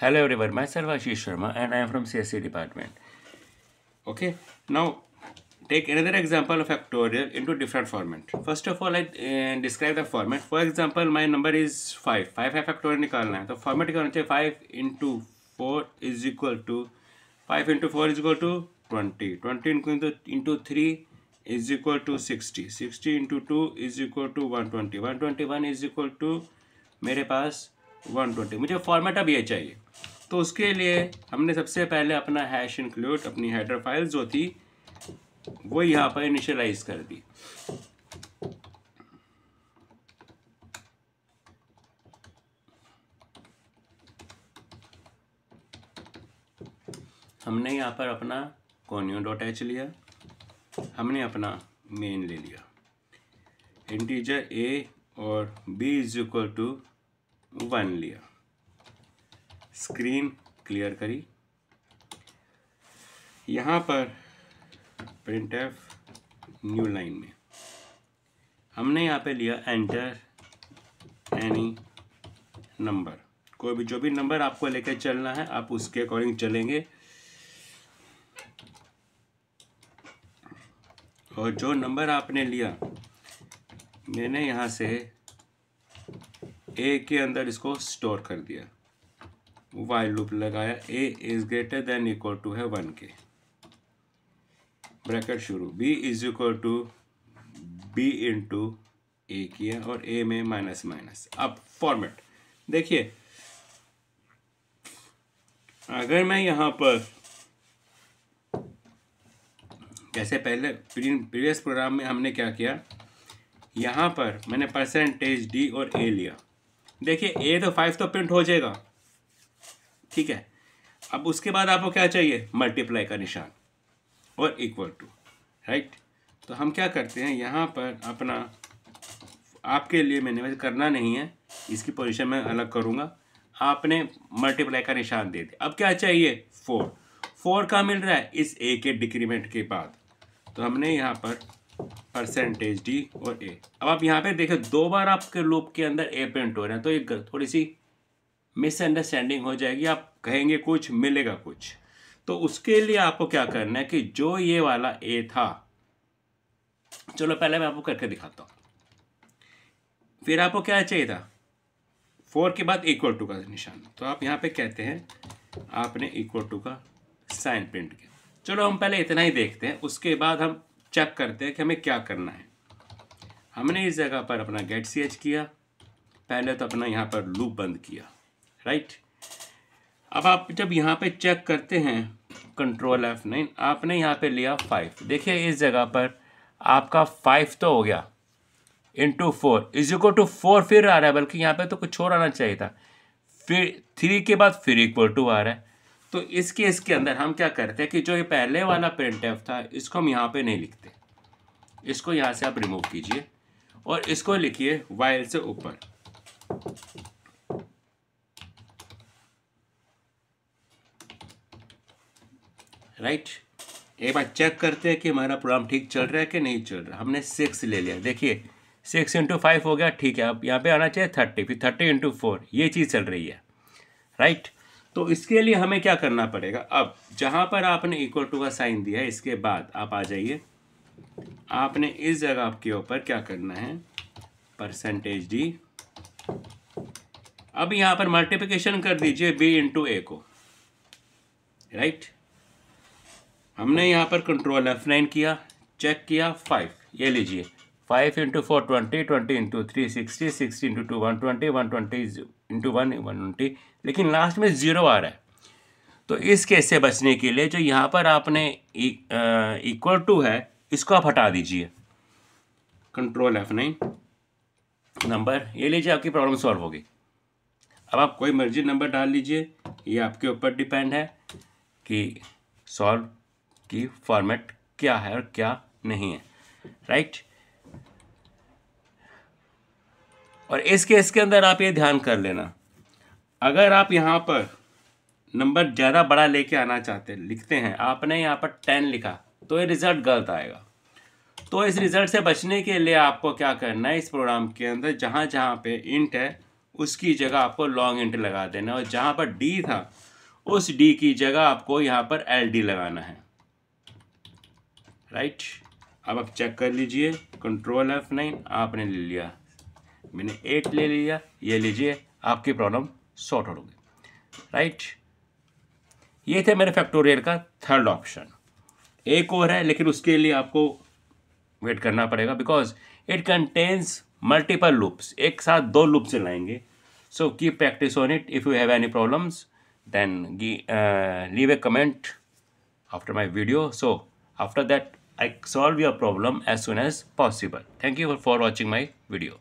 Hello everyone, myself Ashish Sharma and I am from CSC department. Okay, now take another example of factorial into different format. First of all, I describe the format. For example, my number is 5. 5 है factorial निकालना है तो format क्या होना चाहिए 5 into 4 is equal to 5 into 4 is equal to 20. 20 into 3 is equal to 60. 60 into 2 is equal to 120. 121 is equal to मेरे पास 120. मुझे format अब ये चाहिए तो उसके लिए हमने सबसे पहले अपना हैश इंक्लूड अपनी हेडर फाइल जो थी वो यहाँ पर इनिशियलाइज कर दी। हमने यहाँ पर अपना conio.h लिया, हमने अपना मेन ले लिया, इंटीजर a और b इज इक्वल टू 1 लिया, स्क्रीन क्लियर करी। यहाँ पर printf न्यू लाइन में हमने यहाँ पे लिया एंटर एनी नंबर, कोई भी जो भी नंबर आपको लेकर चलना है आप उसके अकॉर्डिंग चलेंगे और जो नंबर आपने लिया मैंने यहाँ से ए के अंदर इसको स्टोर कर दिया, वाइल लूप लगाया, a is greater than equal to है 1 के, ब्रैकेट शुरू, b is equal to b into a किया और a में माइनस माइनस। अब फॉर्मेट देखिए, अगर मैं यहाँ पर जैसे पहले प्रीवियस प्रोग्राम में हमने क्या किया, यहाँ पर मैंने परसेंटेज d और a लिया, देखिए a तो 5 तो प्रिंट हो जाएगा, ठीक है। अब उसके बाद आपको क्या चाहिए, मल्टीप्लाई का निशान और इक्वल टू, राइट। तो हम क्या करते हैं यहाँ पर अपना, आपके लिए मैंने वैसे करना नहीं है, इसकी पोजीशन मैं अलग करूँगा, आपने मल्टीप्लाई का निशान दे दिया। अब क्या चाहिए 4, 4 का मिल रहा है इस a के डिक्रीमेंट के बाद, तो हमने यहाँ पर परसेंटेज d और a। अब आप यहाँ पे देखो 2 बार आपके लूप के अंदर a प्रिंट हो रहे हैं तो एक थोड़ी सी मिसअंडरस्टैंडिंग हो जाएगी, आप कहेंगे कुछ मिलेगा कुछ। तो उसके लिए आपको क्या करना है कि जो ये वाला a था, चलो पहले मैं आपको करके दिखाता हूँ, फिर आपको क्या चाहिए था 4 के बाद इक्वल टू का निशान, तो आप यहाँ पे कहते हैं आपने इक्वल टू का साइन प्रिंट किया। चलो हम पहले इतना ही देखते हैं, उसके बाद हम चेक करते हैं कि हमें क्या करना है। हमने इस जगह पर अपना गेट ch किया, पहले तो अपना यहाँ पर लूप बंद किया, राइट। अब आप जब यहाँ पे चेक करते हैं कंट्रोल F9, आपने यहाँ पे लिया 5, देखिए इस जगह पर आपका 5 तो हो गया इंटू 4 इज इक्वल टू 4 फिर आ रहा है, बल्कि यहाँ पे तो कुछ और आना चाहिए था, फिर 3 के बाद फिर इक्वल टू आ रहा है। तो इस केस के अंदर हम क्या करते हैं कि जो ये पहले वाला printf था इसको हम यहाँ पे नहीं लिखते, इसको यहाँ से आप रिमूव कीजिए और इसको लिखिए वाइल से ऊपर, राइट। एक बार चेक करते हैं कि हमारा प्रोग्राम ठीक चल रहा है कि नहीं चल रहा। हमने 6 ले लिया, देखिए 6 इंटू 5 हो गया, ठीक है। अब यहाँ पे आना चाहिए 30, फिर 30 इंटू 4, ये चीज़ चल रही है, राइट। तो इसके लिए हमें क्या करना पड़ेगा, अब जहाँ पर आपने इक्वल टू का साइन दिया है इसके बाद आप आ जाइए, आपने इस जगह के ऊपर क्या करना है परसेंटेज d, अब यहाँ पर मल्टीप्लिकेशन कर दीजिए b इंटू a को, राइट। हमने यहाँ पर कंट्रोल F9 किया, चेक किया 5, ये लीजिए 5 इंटू 4 20, 20 इंटू 3 60, 60 इंटू 2 120, 120 इंटू 1 120, लेकिन लास्ट में 0 आ रहा है। तो इस केस से बचने के लिए जो यहाँ पर आपने इक्वल टू है इसको आप हटा दीजिए, कंट्रोल F9 नंबर, ये लीजिए आपकी प्रॉब्लम सॉल्व होगी। अब आप कोई मर्जी नंबर डाल लीजिए, ये आपके ऊपर डिपेंड है कि सॉल्व की फॉर्मेट क्या है और क्या नहीं है, राइट। और इस केस के अंदर आप ये ध्यान कर लेना, अगर आप यहाँ पर नंबर ज़्यादा बड़ा लेके आना चाहते लिखते हैं, आपने यहाँ पर 10 लिखा तो ये रिज़ल्ट गलत आएगा। तो इस रिज़ल्ट से बचने के लिए आपको क्या करना है, इस प्रोग्राम के अंदर जहाँ जहाँ पे इंट है उसकी जगह आपको लॉन्ग इंट लगा देना, और जहाँ पर डी था उस डी की जगह आपको यहाँ पर एल डी लगाना है, राइट। अब आप चेक कर लीजिए, कंट्रोल F9 आपने ले लिया, मैंने 8 ले लिया, ये लीजिए आपकी प्रॉब्लम सॉर्ट हो गई, राइट। ये थे मेरे फैक्टोरियल का थर्ड ऑप्शन। एक और है लेकिन उसके लिए आपको वेट करना पड़ेगा, because it contains multiple loops, एक साथ 2 लूप से लाएंगे। So keep practice on it. If you have any problems then leave a comment after my video. So after that I solve your problem as soon as possible. Thank you for watching my video.